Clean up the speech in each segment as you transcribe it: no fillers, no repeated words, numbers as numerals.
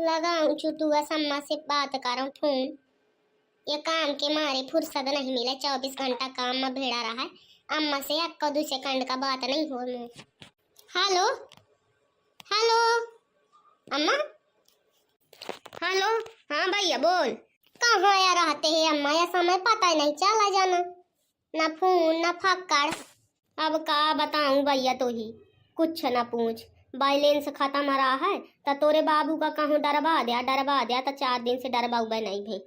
लगाऊं छुटुआ सम्मा से बात करूं फोन। ये काम के मारे फुर्सत नहीं मिले, 24 घंटा काम में भेड़ा रहा है। अम्मा से आपका 2 सेकंड का बात नहीं हो। हेलो हेलो अम्मा। हेलो हाँ भैया बोल। कहाँ आया रहते हैं अम्मा, या समय पता ही नहीं चला जाना, ना फोन ना फक्कड़। अब का बताऊं भैया, तो ही कुछ ना पूछ। बैलेंस खत्म रहा है तो तोरे बाबू का कहूँ डरवा दिया तो 4 दिन से डरवा नहीं भे।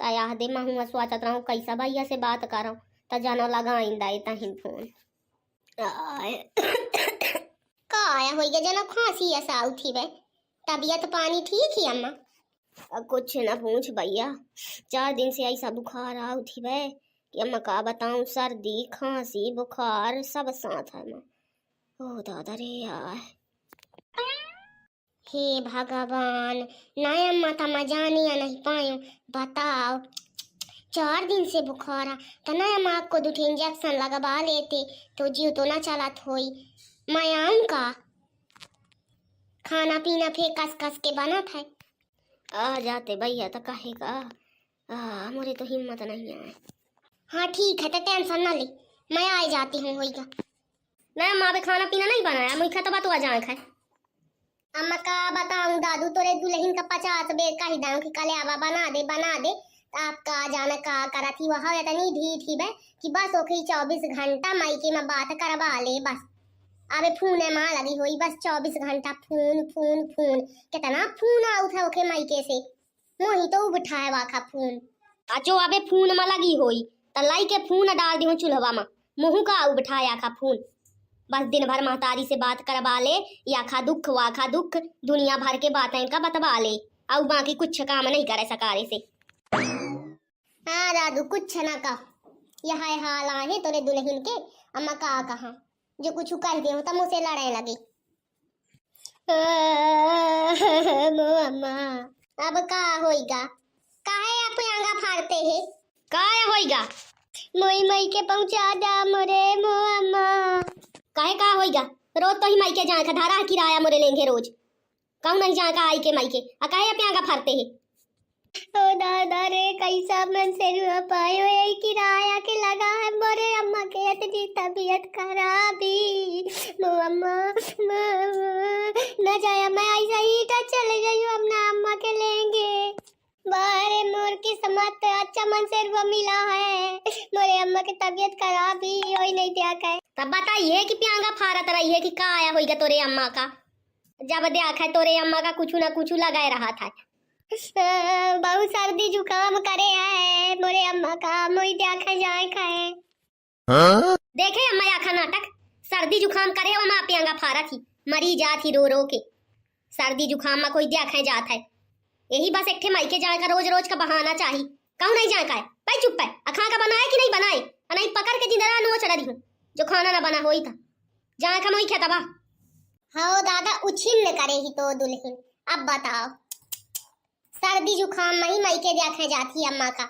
तया दे मैं सोचत रहूँ कैसा भैया से बात करूँ, तो जानो लगा तही फोन का आया हो गया जना खांसी ऐसा उठी वे। तबीयत पानी ठीक ही अम्मा? कुछ ना पूछ भैया, 4 दिन से ऐसा बुखार आ उठी वे कि अम्मा का बताऊं, सर्दी खांसी बुखार सब साथ है मैं। ओ दादा रे यार, हे भगवान, नया अम्मा तो मैं जाने या नहीं पायूं। बताओ 4 दिन से बुखार आ तो नया अम्मा आपको 2 इंजेक्शन लगवा लेते तो जीव तो ना चला थोई। मैं आऊं का? खाना पीना फिर कस कस के बना था। आ जाते भैया तो कहेगा, मुझे तो हिम्मत नहीं है। हाँ ठीक है तो टेंशन ना ले, मैं आ जाती हूँ होएगा। ना माँ भी खाना पीना नहीं बनाया, मुझे तो बतवा जाए खाए। अम्मा का बताऊं दादू, तोरे दुल्हन का 50 बेर कही दाऊं कि कले आवा बना दे। आपका जाना का करा थी वहाँ इतनी ढीठ ही बे कि बस ओखी 24 घंटा मायके में बात करवा ले बस। अबे फोन माँ लगी हुई बस 24 घंटा फोन फोन फोन। कितना फोन आउट है ओके मायके से, मोही तो उठाए वाखा फोन। जो अबे फोन में लगी हुई तो लाई के फोन डाल दी चूल्हा में, मुँह का उठाया खा फोन। बस दिन भर महतारी से बात करवा ले, या खा दुख वाखा दुख दुनिया भर के बातें का बतवा ले, और बाकी कुछ काम नहीं करे सकारे से। हाँ दादू कुछ ना का, यह हाल आहे तोरे दुल्हन के। अम्मा का कहा जो कुछ कह दे तो मुझसे लड़ने लगे। अम्मा अब का होएगा? काहे आप आंगा फाड़ते हैं? काहे होएगा? मोई मई के पहुंचा दा मोरे मो अम्मा। काहे का होएगा? रोज तो ही माई के जाए का धारा किराया मोरे लेंगे रोज, कहूं नहीं जाए का आई के माई के आ काहे आप आंगा फाड़ते हैं? ओ दादा रे कैसा मन से रुआ पायो, यही किराया के लगा है मोरे अम्मा के इतनी तबीयत खराबी। मो अम्मा न जाया मैं ऐसा ही तो चले जाइयो, अपना अम्मा के लेंगे। बारे मोर की समत अच्छा मन से रुआ मिला है, मोरे अम्मा की तबीयत खराब ही होई नहीं दिया है। तब बताइए कि प्यांगा फारत रही है कि का आया होगा तोरे अम्मा का? जब देखा तोरे अम्मा का कुछ ना कुछ लगाए रहा था। बहुत सर्दी जुकाम करे है मोरे अम्मा का, मोई देखा जाए खाए। देखे अम्मा आखा नाटक, सर्दी जुकाम करे और माँ प्यांगा फारा थी, मरी जाती रो रो के। सर्दी जुकाम में कोई देखा जाता है, यही बस एक माई के जाए का रोज रोज का बहाना चाहिए। कहूं नहीं जाए का है भाई, चुप है। अखा का बनाए कि नहीं बनाए, नहीं पकड़ के जिंदा नो चढ़ा दी हूं, जो खाना ना बना होई था जाए का मोई खेतबा। हाँ दादा उछिन करे ही तो दुल्हन। अब बताओ सर्दी जुकाम मई मई के देखे जाती अम्मा का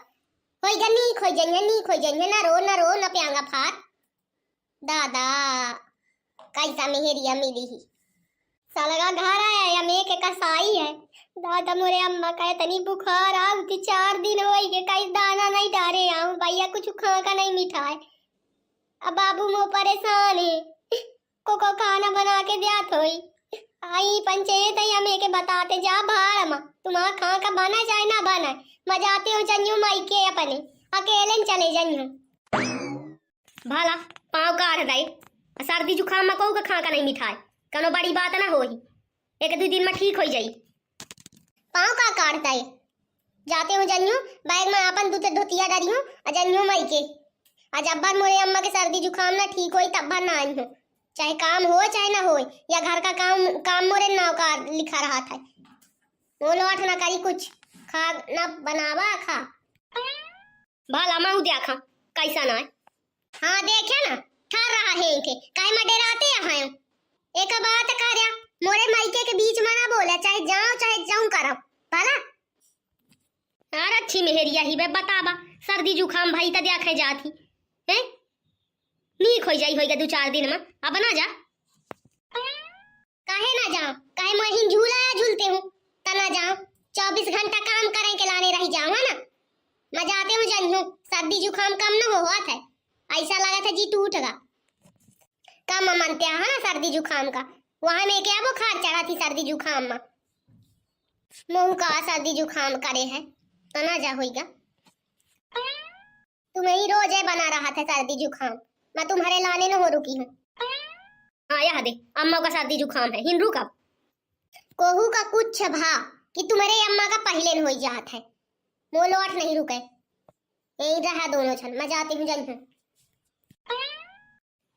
होई गनी खोई जंगे ना रो ना प्यांगा फार। दादा कैसा मेहरिया मिली ही, सालगा घर आया या मे के कसाई है। दादा मोरे अम्मा का इतनी बुखार आती 4 दिन हो गए, कई दाना नहीं डारे आऊं भैया, कुछ खा का नहीं मिठाई। अब बाबू मो परेशान है, को खाना बना के दिया थोई आई पंचायत हमें के बताते जा भाड़ में तुम्हारा खा का बना चाहे ना बना, मजाते हो जन्यू माई के अपने अकेले चले जन्यू भाला पाँव काट दे। सर्दी जुकाम में कहू का खा का नहीं मिठाई, कनो बड़ी बात ना होई, 1-2 दिन में ठीक हो जाई। पाँव का काटता है जाते हो जन्यू बैग में अपन धोतिया डाली हूँ जन्यू माई के। आज अब बार मोरे अम्मा के सर्दी जुकाम ना ठीक होई तब बार ना आई हूँ, चाहे काम हो चाहे ना हो, या घर का काम मोरे नाव का लिखा रहा था। बोलो आठ ना करी कुछ खा ना बनावा खा भला मैं देखा कैसा ना है। हाँ देखे ना ठहर रहा है इनके काहे में डराते हैं। एक बात कर मोरे मायके के बीच में ना बोले, चाहे जाऊं करो भला। यार अच्छी मेहरिया ही बे बतावा, सर्दी जुकाम भाई तो देखे जाती है नीक हो जाई होगा 2-4 दिन में। अब ना जा काहे ना जाओ, काहे मैं झूला झूलते हूँ तना जाओ 24 घंटा काम करें के लाने रह जाओ है ना। मैं जाते हूँ जन्नू, सर्दी जुकाम कम न हो है, ऐसा लगा था जी टूटगा। कम मनते है ना सर्दी जुकाम का, वहां में क्या बुखार चढ़ा थी सर्दी जुकाम में। मुंह का सर्दी जुकाम करे है तना जा होगा। तुम्हें ही रोज है बना रहा था सर्दी जुकाम, मैं तुम्हारे लाने न हो रुकी हूँ। हाँ याद है अम्मा का सर्दी जुकाम है, हिंदू का कोहू का कुछ भा कि तुम्हारे अम्मा का पहले न हो जात है, मोलोट नहीं रुके यही रहा दोनों छन। मैं जाती हूँ जन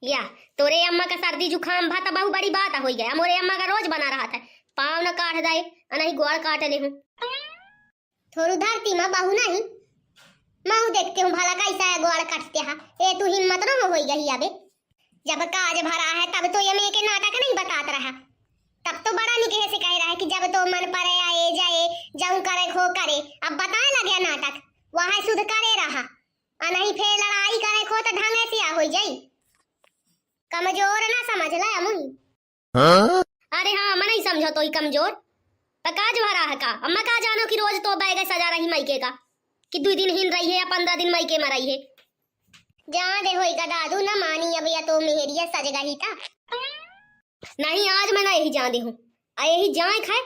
या तोरे अम्मा का सर्दी जुकाम भा तो बहुत बड़ी बात हो गया। मोरे अम्मा का रोज बना रहा था, पाँव न काट दाए नहीं गोड़ काट ले हूँ थोड़ी धरती में बहु नहीं मैं देखते हूँ भला कैसा है गोड़ काटते हैं। ये तू हिम्मत न हो गई अबे, जब काज भरा है तब तो ये के नाटक नहीं बतात रहा, तब तो बड़ा निके से कह रहा है कि जब तो मन पर आए जाए जाऊं करे खो करे। अब बताए लगे नाटक वहां शुद्ध करे रहा नहीं फिर लड़ाई करे खो तो ढंग से हो जाई। कमजोर ना समझ ला मुई। अरे हाँ मैं नहीं समझो तो ही कमजोर तो काज भरा है का। अम्मा का जानो कि रोज तो बैग सजा रही मायके का कि 2 दिन हिन रही है या 15 दिन मायके में रही है। जहाँ दे होएगा दादू न मानी अब या तो मेहरिया सज गई था। नहीं आज मैं ना यही जा दे हूँ यही जाए खाए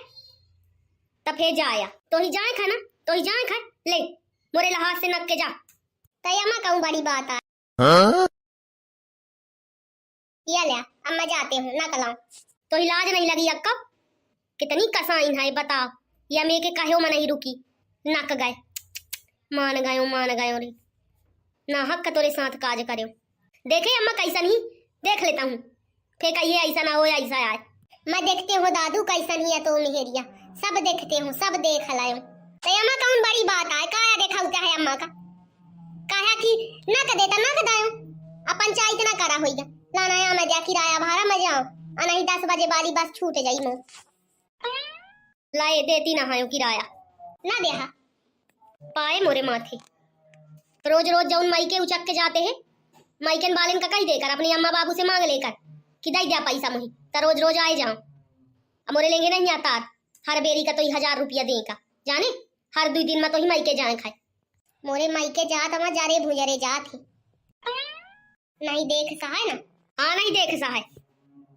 तब फिर जाया तो ही जाए खाना तो ही जाए खाए ले मोरे लहाज से नक के जा तैयार कहूँ बड़ी बात आ या ले अम्मा जाते हूँ ना कलाऊं तो इलाज नहीं लगी अब कब कितनी कसाइन है बताओ। या मैं के कहो मैं नहीं रुकी नक गए मान गयो रे ना हक का तोरे साथ काज करो। देखे अम्मा कैसा नहीं देख लेता हूँ फिर कहिए ऐसा ना हो ऐसा आए। मैं देखते हूँ दादू कैसा नहीं है तो मेहरिया सब देखते हूँ सब देख लायो तो अम्मा कौन बड़ी बात आए काया देखा होता है अम्मा का कहा कि ना कर देता ना कर दायो अब पंचायत ना करा होइगा लाना या मैं जा किराया भाड़ा में जाओ नहीं 10 बजे वाली बस छूट जाई मो लाए देती ना हायो किराया ना दे हा पाए मोरे माथे रोज रोज जौन मायके उचक के जाते हैं मायकन बालन का कही देकर अपनी अम्मा बाबू से मांग लेकर कि दई दिया पैसा मुही तो रोज रोज आए जाओ। अब मोरे लेंगे नहीं आता हर बेरी का तो 1000 रुपया देगा जाने हर 2 दिन में तो ही मायके जाए खाए। मोरे मायके जात हम जारे भुजरे जात है नहीं देख सहा है ना। हाँ नहीं देख सहा है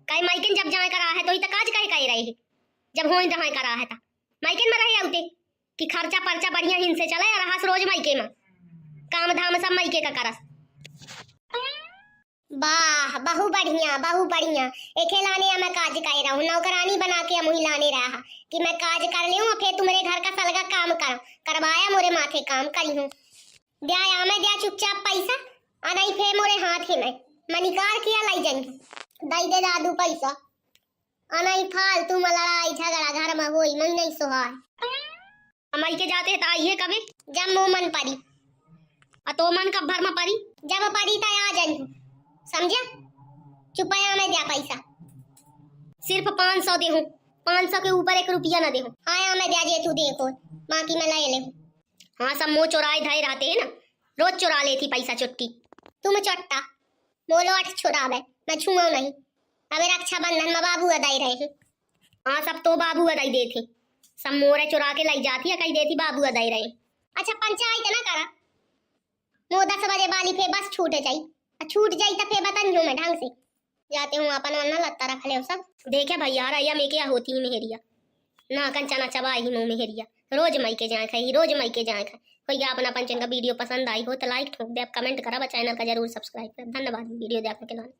कई मायकन जब जाए करा है तो ही तक आज कहे रहे है जब हो रहा करा है था मायकन में रहे आउते कि खर्चा पर्चा बढ़िया हिन से चला रहा रोज मायके में काम धाम सब मायके का करस। वाह बहु बढ़िया एक लाने मैं काज कर रहा हूँ नौकरानी बना के मुही लाने रहा कि मैं काज कर ले हूँ फिर तुम्हारे घर का सलगा काम करवाया मोरे माथे काम करी हूँ दिया मैं दिया चुपचाप पैसा नहीं फिर मोरे हाथ ही मैं निकाल किया लाई जाएंगे दई दे दादू पैसा नहीं फालतू में लड़ाई झगड़ा घर में होई मैं नहीं सोहाय। हमारी के जाते तो आइए कभी जब मुँह मन पड़ी तो मन कब भर में पड़ी जब पड़ी तो आ जाएंगे समझा चुपाया मैं दिया पैसा सिर्फ 500 दे हूँ 500 के ऊपर 1 रुपया ना दे हूँ। हाँ मैं दिया जे तू देखो माँ की मैं ला ले हूँ। हाँ सब मुँह चुराए धाए रहते है ना रोज चुरा लेती पैसा चुट्टी तुम चट्टा मोलो 8 चुरावे मैं छुआ नहीं अबे रक्षाबंधन में बाबू अदाई रहे। हाँ सब तो बाबू अदाई देते सब मोरे चुरा के लाई जाती है कहीं देती बाबू अदाई रहे। अच्छा पंचायत ना करा मो 10 बजे वाली फे बस छूट जाई तो फे बतन मैं ढंग से जाते हूँ अपन वरना लत्ता रख ले सब देखे भैया रैया में क्या होती है मेहरिया ना कंचना चबा ही मुँह मेहरिया रोज मायके जाए खाई रोज मायके जाए खाए। कोई अपना पंचन का वीडियो पसंद आई हो तो लाइक ठोक दे, आप कमेंट करा, चैनल का जरूर सब्सक्राइब कर। धन्यवाद वीडियो देखने के लिए।